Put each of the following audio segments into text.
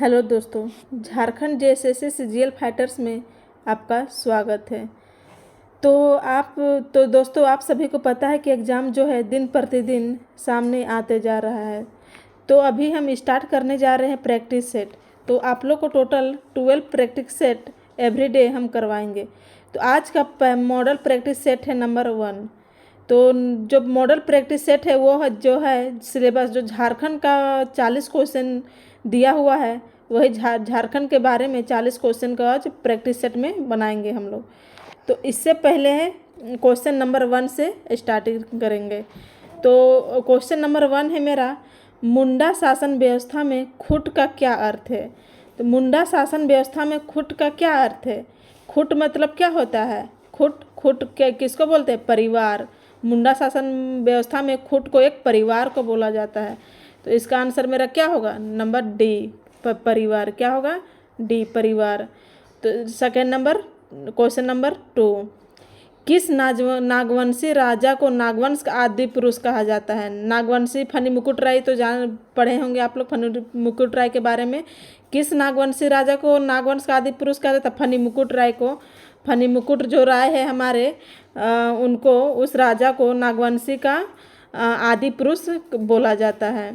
Hello दोस्तों, Jharkhand JSSC CGL fighters में आपका स्वागत है। तो दोस्तों, आप सभी को पता है कि एग्ज़ाम जो है दिन प्रतिदिन सामने आते जा रहा है। तो अभी हम स्टार्ट करने जा रहे हैं प्रैक्टिस सेट। तो आप लोग को टोटल 12 प्रैक्टिस सेट एवरीडे हम करवाएंगे। तो आज का मॉडल प्रैक्टिस सेट है नंबर 1। तो जो मॉडल प्रैक्टिस सेट है वो है जो है सिलेबस जो झारखंड का 40 क्वेश्चन दिया हुआ है, वही झारखंड के बारे में 40 क्वेश्चन का आज प्रैक्टिस सेट में बनाएंगे हम लोग। तो इससे पहले है क्वेश्चन नंबर 1 से स्टार्टिंग करेंगे। तो क्वेश्चन नंबर 1 है मेरा, मुंडा शासन व्यवस्था में खुट का क्या अर्थ है। तो मुंडा शासन व्यवस्था में खुट का क्या अर्थ है। खुट मतलब क्या होता है। खुट क्या किसको बोलते हैं, परिवार। मुंडा शासन व्यवस्था में खुट को एक परिवार को बोला जाता है। तो इसका आंसर मेरा क्या होगा, नंबर डी, परिवार। क्या होगा, डी, परिवार। तो सेकेंड नंबर, क्वेश्चन नंबर 2, किस नागवंशी राजा को नागवंश का आदि पुरुष कहा जाता है। नागवंशी फनी मुकुट राय तो जान पढ़े होंगे आप लोग फनी मुकुट राय के बारे में। किस नागवंशी राजा को नागवंश का आदि पुरुष कहा जाता है, फनी मुकुट राय को। फनी मुकुट जो राय है हमारे, उनको, उस राजा को नागवंशी का आदि पुरुष बोला जाता है।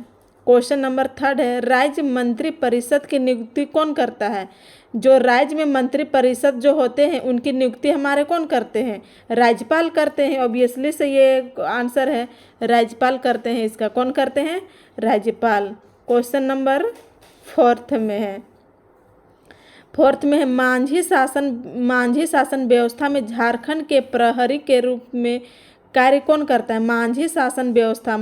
क्वेश्चन नंबर 3 है, राज्य मंत्री परिषद की नियुक्ति कौन करता है। जो राज्य में मंत्री परिषद जो होते हैं उनकी नियुक्ति हमारे कौन करते हैं, राज्यपाल करते हैं। ऑब्वियसली से ये आंसर है, राज्यपाल करते हैं। इसका कौन करते हैं, राज्यपाल। क्वेश्चन नंबर 4 में है, मांझी शासन व्यवस्था में झारखंड के प्रहरी के रूप में कार्य कौन करता है। मांझी शासन व्यवस्था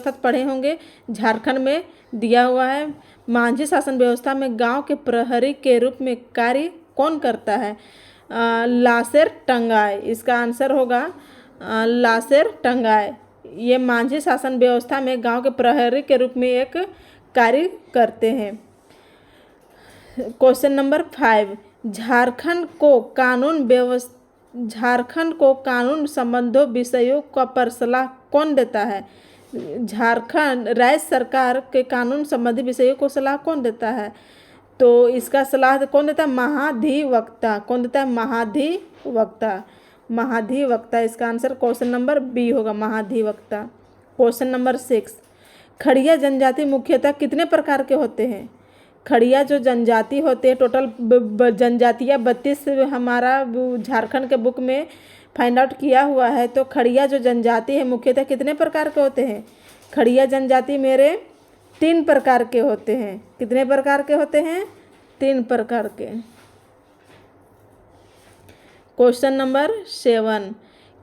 तो पढ़े होंगे, झारखंड में दिया हुआ है। मांझी शासन व्यवस्था में गांव के प्रहरी के रूप में कार्य कौन करता है, लासेर टंगाई। इसका आंसर होगा लासेर टंगाई। ये मांझी शासन व्यवस्था में गांव के प्रहरी के रूप में एक कार्य करते हैं। क्वेश्चन नंबर 5, झारखंड को कानून संबंधों विषयों का पर सलाह कौन देता है। झारखंड राज्य सरकार के कानून संबंधी विषयों को सलाह कौन देता है। तो इसका सलाह कौन देता है, महाधिवक्ता। कौन देता है, महाधिवक्ता। इसका आंसर क्वेश्चन नंबर बी होगा, महाधिवक्ता। क्वेश्चन नंबर 6, खड़िया जनजाति मुख्यतः कितने प्रकार के होते हैं। खड़िया जो जनजाति होते हैं, टोटल जनजातियाँ 32 हमारा झारखंड के बुक में फाइंड आउट किया हुआ है। तो खड़िया जो जनजाति है मुख्यतः कितने प्रकार के होते हैं। खड़िया जनजाति मेरे 3 प्रकार के होते हैं। कितने प्रकार के होते हैं, 3 प्रकार के। क्वेश्चन नंबर 7,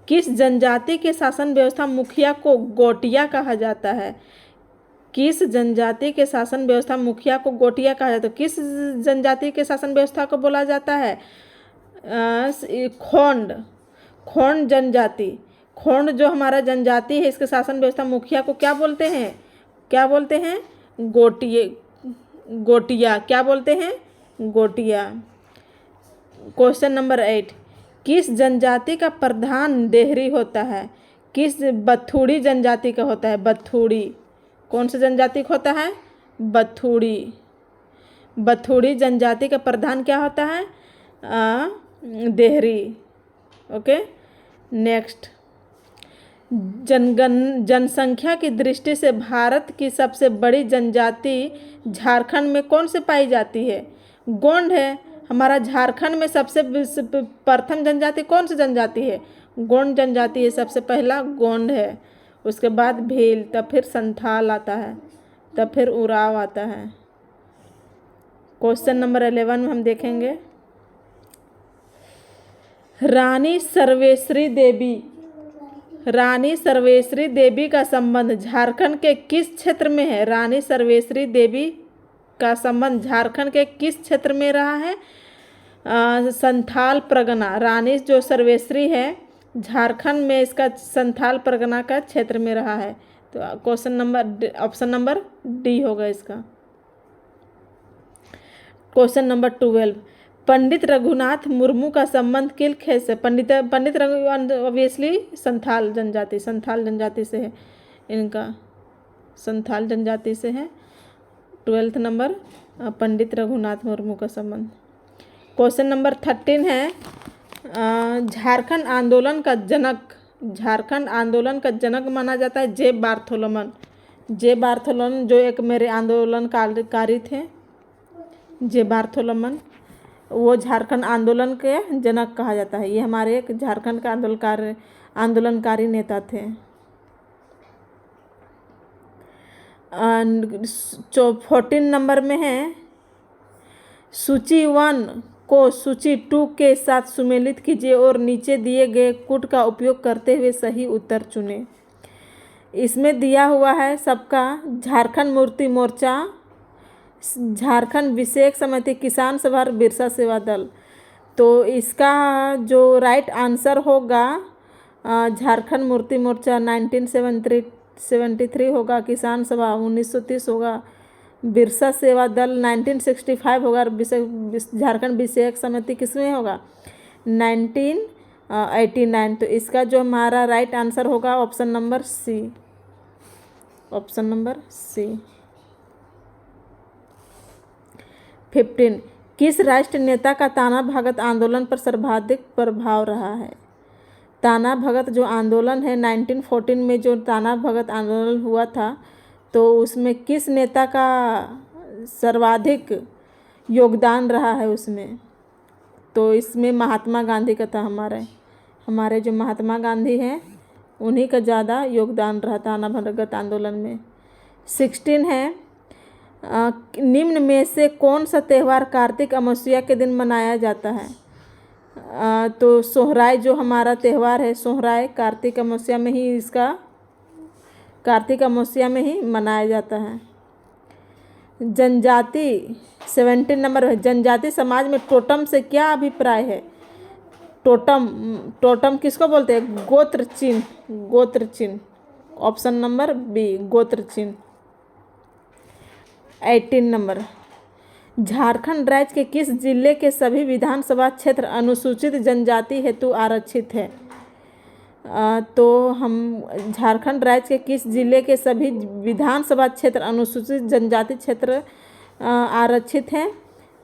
किस जनजाति के शासन व्यवस्था मुखिया को गोटिया कहा जाता है। किस जनजाति के शासन व्यवस्था मुखिया को गोटिया कहा जाता है। किस जनजाति के शासन व्यवस्था को बोला जाता है, खोंड जनजाति। खोंड जो हमारा जनजाति है, इसके शासन व्यवस्था मुखिया को क्या बोलते हैं, गोटिया। क्या बोलते हैं, गोटिया। क्वेश्चन नंबर 8, किस जनजाति का प्रधान देहरी होता है। किस बथुड़ी जनजाति का होता है, बथुड़ी। कौन सी जनजाति का होता है, बथुड़ी जनजाति का प्रधान क्या होता है, देहरी। ओके, नेक्स्ट, जनसंख्या की दृष्टि से भारत की सबसे बड़ी जनजाति झारखंड में कौन से पाई जाती है। गोंड है हमारा। झारखंड में सबसे प्रथम जनजाति कौन सी जनजाति है, गोंड जनजाति है। सबसे पहला गोंड है, उसके बाद भील, तब फिर संथाल आता है, तब फिर उराव आता है। क्वेश्चन नंबर 11 में हम देखेंगे, रानी सर्वेश्वरी देवी का संबंध झारखंड के किस क्षेत्र में है। रानी सर्वेश्वरी देवी का संबंध झारखंड के किस क्षेत्र में रहा है, संथाल परगना। रानी जो सर्वेश्वरी है झारखंड में इसका संथाल परगना का क्षेत्र में रहा है। तो question number, option number D होगा इसका। क्वेश्चन नंबर 12, पंडित रघुनाथ मुर्मू का संबंध किल खेत से। पंडित रघु ऑब्वियसली संथाल जनजाति से है, इनका संथाल जनजाति से है। 12th नंबर पंडित रघुनाथ मुर्मू का संबंध। क्वेश्चन नंबर 13 है झारखंड आंदोलन का जनक माना जाता है जे बार्थोलोमन। जे बार्थोलोमन जो एक मेरे आंदोलनकारी थे, जे बार्थोलोमन, वो झारखंड आंदोलन के जनक कहा जाता है। ये हमारे एक झारखंड का आंदोलनकारी नेता थे। 14 नंबर में है सूची 1 को सूची 2 के साथ सुमेलित कीजिए और नीचे दिए गए कूट का उपयोग करते हुए सही उत्तर चुनें। इसमें दिया हुआ है सबका झारखंड मुक्ति मोर्चा, झारखंड विशेष समिति, किसान सभा, बिरसा सेवा दल। तो इसका जो राइट आंसर होगा झारखंड मुक्ति मोर्चा 1973 होगा, किसान सभा 1930 होगा, बिरसा सेवा दल 1965 होगा और झारखंड विशेष समिति किसमें होगा 1989। तो इसका जो हमारा राइट आंसर होगा option number C. Option number C. 15 किस राष्ट्रीय नेता का ताना भगत आंदोलन पर सर्वाधिक प्रभाव रहा है। ताना भगत जो आंदोलन है 1914 में जो ताना भगत आंदोलन हुआ था, तो उसमें किस नेता का सर्वाधिक योगदान रहा है उसमें। तो इसमें महात्मा गांधी का था। हमारे जो महात्मा गांधी हैं उन्हीं का ज़्यादा योगदान रहा ताना भगत आंदोलन में। 16 है निम्न में से कौन सा त्यौहार कार्तिक अमावस्या के दिन मनाया जाता है। तो सोहराय जो हमारा त्यौहार है, सोहराय कार्तिक अमावस्या में ही मनाया जाता है। जनजाति 17 नंबर है जनजाति समाज में टोटम से क्या अभिप्राय है। टोटम किसको बोलते हैं गोत्र चिन्ह। ऑप्शन नंबर बी गोत्र चिन्ह। 18 नंबर झारखंड राज्य के किस जिले के सभी विधानसभा क्षेत्र अनुसूचित जनजाति हेतु आरक्षित है। तो हम झारखंड राज्य के किस जिले के सभी विधानसभा क्षेत्र अनुसूचित जनजाति क्षेत्र आरक्षित हैं।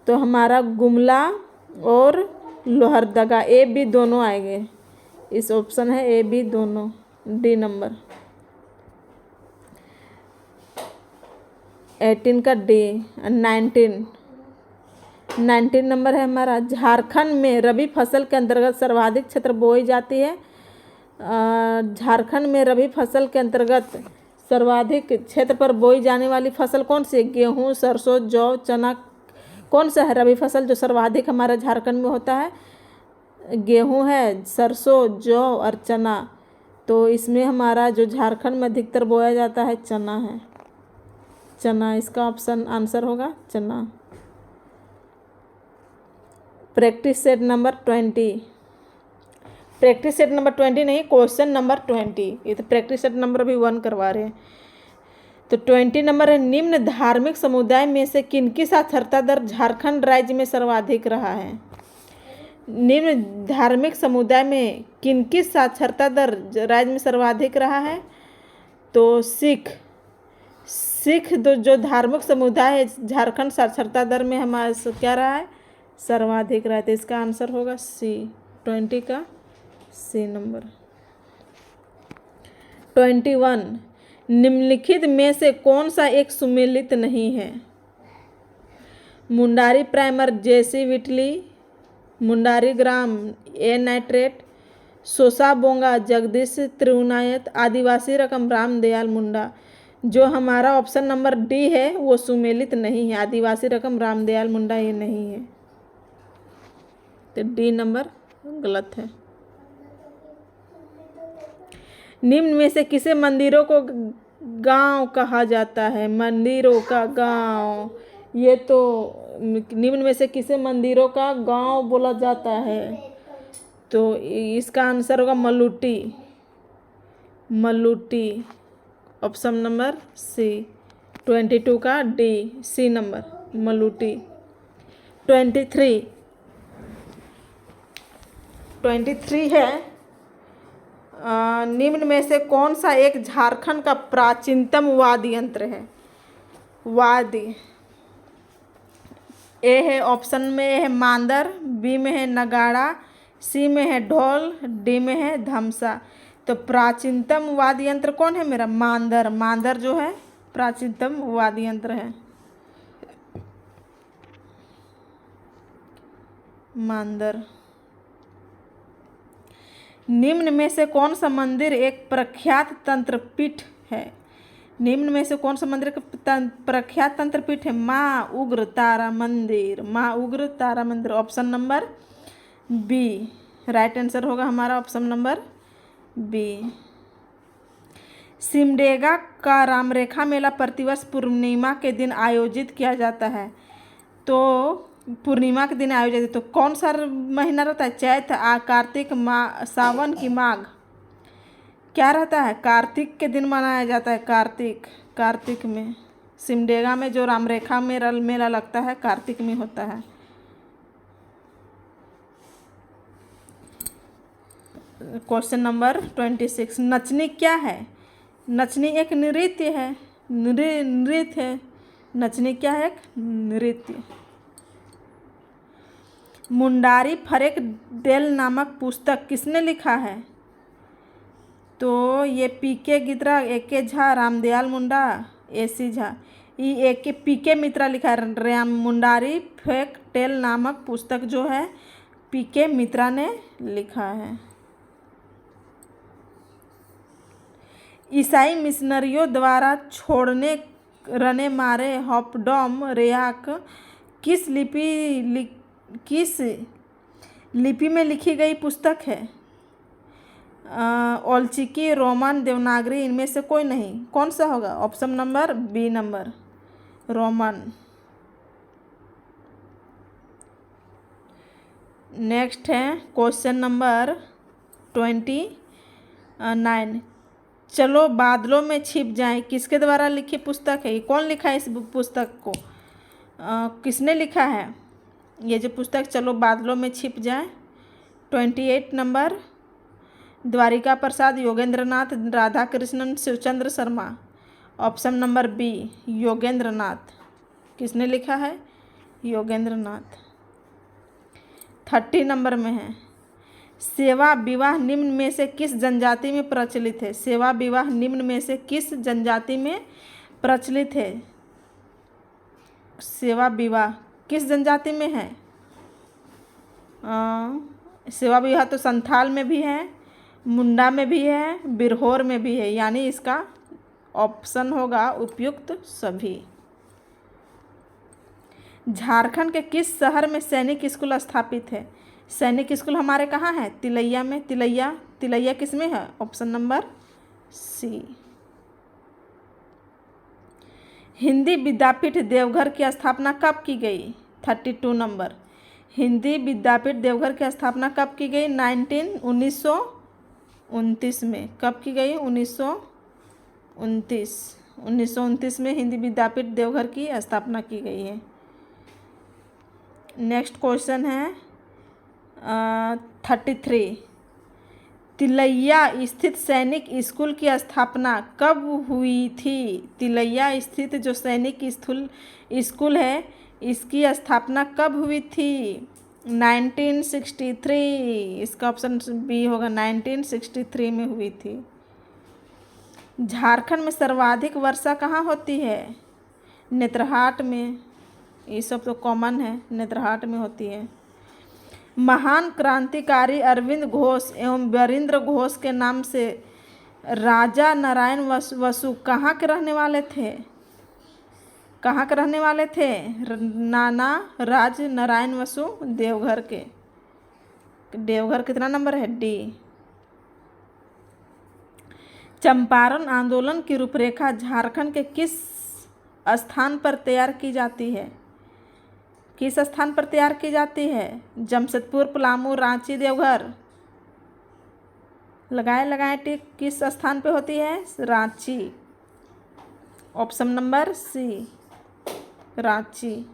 तो हमारा गुमला और लोहरदगा ए बी दोनों आएंगे। इस ऑप्शन है ए बी दोनों। डी नंबर 18 का डी। 19 नंबर है हमारा झारखंड में रबी फसल के अंतर्गत सर्वाधिक क्षेत्र बोई जाती है। झारखंड में रबी फसल के अंतर्गत सर्वाधिक क्षेत्र पर बोई जाने वाली फसल कौन सी है। गेहूँ, सरसों, जौ, चना। कौन सा है रबी फसल जो सर्वाधिक हमारा झारखंड में होता है। गेहूँ है, सरसों, जौ और चना। तो इसमें हमारा जो झारखंड में अधिकतर बोया जाता है चना है। चना इसका ऑप्शन आंसर होगा चना। Practice set number 20। Practice set number 20 नहीं, क्वेश्चन नंबर 20। ये तो प्रैक्टिस सेट नंबर अभी 1 करवा रहे हैं। तो 20 नंबर है निम्न धार्मिक समुदाय में से किनकी साक्षरता दर झारखंड राज्य में सर्वाधिक रहा है। निम्न धार्मिक समुदाय में किनकी साक्षरता दर राज्य में सर्वाधिक रहा है। तो सिख जो धार्मिक समुदाय है झारखंड साक्षरता दर में हमारा क्या रहा है सर्वाधिक रहा है। तो इसका आंसर होगा सी। 20 का सी नंबर। 21 निम्नलिखित में से कौन सा एक सुमेलित नहीं है। मुंडारी प्राइमर जेसी विटली, मुंडारी ग्राम ए नाइट्रेट, सोसा बोंगा जगदीश त्रिउनायत, आदिवासी रकम रामदयाल मुंडा। जो हमारा ऑप्शन नंबर डी है वो सुमेलित नहीं है। आदिवासी रकम रामदयाल मुंडा ये नहीं है। तो डी नंबर गलत है। निम्न में से किसे मंदिरों को गांव कहा जाता है। मंदिरों का गांव, ये तो निम्न में से किसे मंदिरों का गांव बोला जाता है। तो इसका आंसर होगा मल्लुटी। ऑप्शन नंबर सी। 22 का डी सी नंबर मल्लुटी। 23 है निम्न में से कौन सा एक झारखंड का प्राचीनतम वाद्य यंत्र है। वाद्य ए है ऑप्शन में, ए है मांदर, बी में है नगाड़ा, सी में है ढोल, डी में है धमसा। तो प्राचीनतम वाद्य यंत्र कौन है मेरा? मांदर। मांदर जो है प्राचीनतम वाद्य यंत्र है, मांदर। निम्न में से कौन सा मंदिर एक प्रख्यात तंत्रपीठ है? निम्न में से कौन सा मंदिर प्रख्यात तंत्रपीठ है? माँ उग्र तारा मंदिर। माँ Ugra Tara Mandir option number B right answer होगा हमारा, ऑप्शन नंबर बी। सिमडेगा का रामरेखा मेला प्रतिवर्ष पूर्णिमा के दिन आयोजित किया जाता है। तो पूर्णिमा के दिन आयोजित, तो कौन सा महीना रहता है? चैत, कार्तिक, सावन की माघ? क्या रहता है? कार्तिक के दिन मनाया जाता है। कार्तिक, कार्तिक में सिमडेगा में जो रामरेखा मेला लगता है कार्तिक में होता है। क्वेश्चन नंबर 26, नचनी क्या है? नचनी एक नृत्य है, नृत्य है। नचनी क्या है? एक नृत्य। मुंडारी फरेक डेल नामक पुस्तक किसने लिखा है? तो ये पीके गिद्रा, एके झा, रामदयाल मुंडा, एसी झा। ये एके पीके मित्रा लिखा है। मुंडारी फेक टेल नामक पुस्तक जो है पीके मित्रा ने लिखा है। ईसाई मिशनरियों द्वारा छोड़ने रने मारे हॉपडॉम रेयाक किस लिपि में लिखी गई पुस्तक है? ओल्चिकी, रोमन, देवनागरी, इनमें से कोई नहीं। कौन सा होगा? Option number B number, Roman. Next है क्वेश्चन नंबर 29, चलो बादलों में छिप जाएं किसके द्वारा लिखी पुस्तक है? ये कौन लिखा है इस पुस्तक को? किसने लिखा है ये जो पुस्तक चलो बादलों में छिप जाएं? 28 number, Dwarika Prasad, Yogendra Nath, Radha Krishnan, Shivchandra Sharma. Option number B Yogendra Nath. किसने लिखा है? योगेंद्र नाथ। 30 नंबर में है, सेवा विवाह निम्न में से किस जनजाति में प्रचलित है? सेवा विवाह निम्न में से किस जनजाति में प्रचलित है? सेवा विवाह किस जनजाति में है? सेवा विवाह तो संथाल में भी है, मुंडा में भी है, बिरहोर में भी है, यानी इसका ऑप्शन होगा उपयुक्त सभी। झारखंड के किस शहर में सैनिक स्कूल स्थापित है? सैनिक स्कूल हमारे कहाँ है? तिलैया में। तिलैया किस में है? Option number C. Hindi Vidyapeeth Deoghar की स्थापना कब की गई? 32 नंबर, हिंदी विद्यापीठ देवघर की स्थापना कब की गई? 1929 में। कब की गई? 1929 में हिंदी विद्यापीठ देवघर की स्थापना की गई है। नेक्स्ट क्वेश्चन है 33, तिलैया स्थित सैनिक स्कूल की स्थापना कब हुई थी? तिलैया स्थित जो सैनिक स्कूल है इसकी स्थापना कब हुई थी? 1963। इसका ऑप्शन बी होगा, 1963 में हुई थी। झारखंड में सर्वाधिक वर्षा कहाँ होती है? नेत्रहाट में। ये सब तो कॉमन है, नेत्रहाट में होती है। महान क्रांतिकारी अरविंद घोष एवं वीरेंद्र घोष के नाम से राजा नारायण वसु कहाँ के रहने वाले थे? कहाँ के रहने वाले थे? नाना राज नारायण वसु देवघर के। देवघर कितना नंबर है? डी। चंपारण आंदोलन की रूपरेखा झारखंड के किस स्थान पर तैयार की जाती है? किस स्थान पर तैयार की जाती है? जमशेदपुर, पलामू, रांची, देवघर। लगाए टिक। किस स्थान पे होती है? Ranchi. Option number C Ranchi.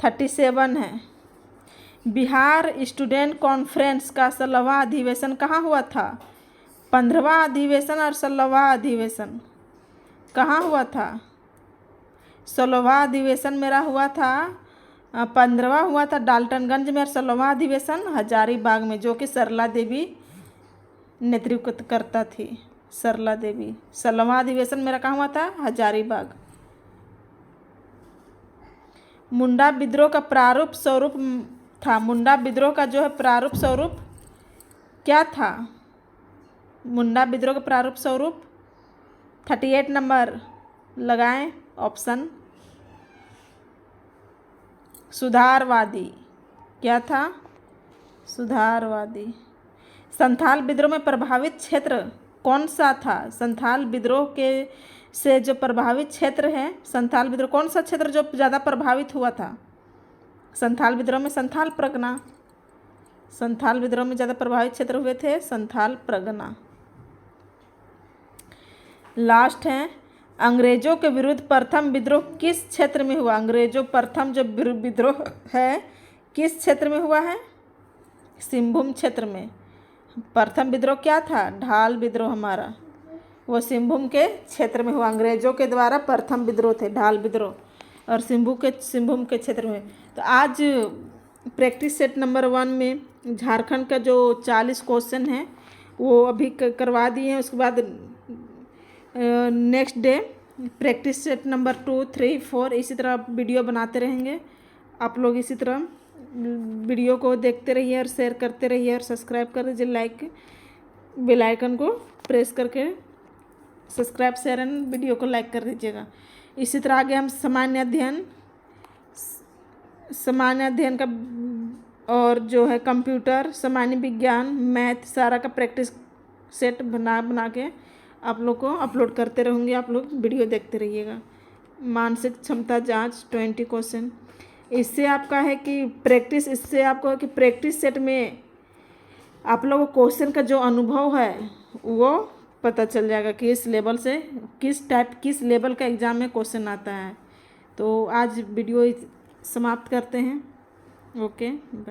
37 है, बिहार स्टूडेंट कॉन्फ्रेंस का 16वां अधिवेशन कहाँ हुआ था? 15वां अधिवेशन और 16वां अधिवेशन कहाँ हुआ था? 16वां अधिवेशन मेरा हुआ था 15वां हुआ था डाल्टनगंज में, और 16वां अधिवेशन हजारीबाग में, जो कि सरला देवी नेतृत्व करता थी। सरला देवी। 16वां अधिवेशन मेरा कहाँ हुआ था? हजारीबाग। मुंडा विद्रोह का प्रारूप स्वरूप था। मुंडा विद्रोह का जो है प्रारूप स्वरूप क्या था? मुंडा विद्रोह का प्रारूप स्वरूप 38 नंबर लगाएं ऑप्शन। सुधारवादी। क्या था? सुधारवादी। संथाल विद्रोह में प्रभावित क्षेत्र कौन सा था? संथाल विद्रोह के से जो प्रभावित क्षेत्र है, संथाल विद्रोह कौन सा क्षेत्र जो ज़्यादा प्रभावित हुआ था? संथाल विद्रोह में संथाल परगना। संथाल विद्रोह में ज़्यादा प्रभावित क्षेत्र हुए थे संथाल परगना। लास्ट है, अंग्रेजों के विरुद्ध प्रथम विद्रोह किस क्षेत्र में हुआ? अंग्रेजों प्रथम जो विद्रोह है किस क्षेत्र में हुआ है? सिंहभूम क्षेत्र में। प्रथम विद्रोह क्या था? ढाल विद्रोह हमारा, वो सिंहभूम के क्षेत्र में हुआ। अंग्रेजों के द्वारा प्रथम विद्रोह थे ढाल विद्रोह, और सिंहभूम के क्षेत्र में। तो आज प्रैक्टिस सेट नंबर 1 में झारखंड का जो 40 क्वेश्चन है वो अभी करवा दिए हैं। उसके बाद next day practice set number 2, 3, 4 इसी तरह वीडियो बनाते रहेंगे। आप लोग इसी तरह वीडियो को देखते रहिए और शेयर करते रहिए और सब्सक्राइब कर दीजिए। लाइक बेल आइकन को प्रेस करके सब्सक्राइब शेयर एंड वीडियो को लाइक कर दीजिएगा। इसी तरह आगे हम सामान्य अध्ययन का और जो है कंप्यूटर, सामान्य विज्ञान, मैथ सारा का प्रैक्टिस सेट बना के आप लोग को अपलोड करते रहूँगी। आप लोग वीडियो देखते रहिएगा। मानसिक क्षमता जांच 20 क्वेश्चन, इससे आपका है कि प्रैक्टिस, इससे आपको है कि प्रैक्टिस सेट में आप लोगों को क्वेश्चन का जो अनुभव है वो पता चल जाएगा कि इस लेवल से किस लेवल का एग्ज़ाम में क्वेश्चन आता है। तो आज वीडियो समाप्त करते हैं। Okay bye.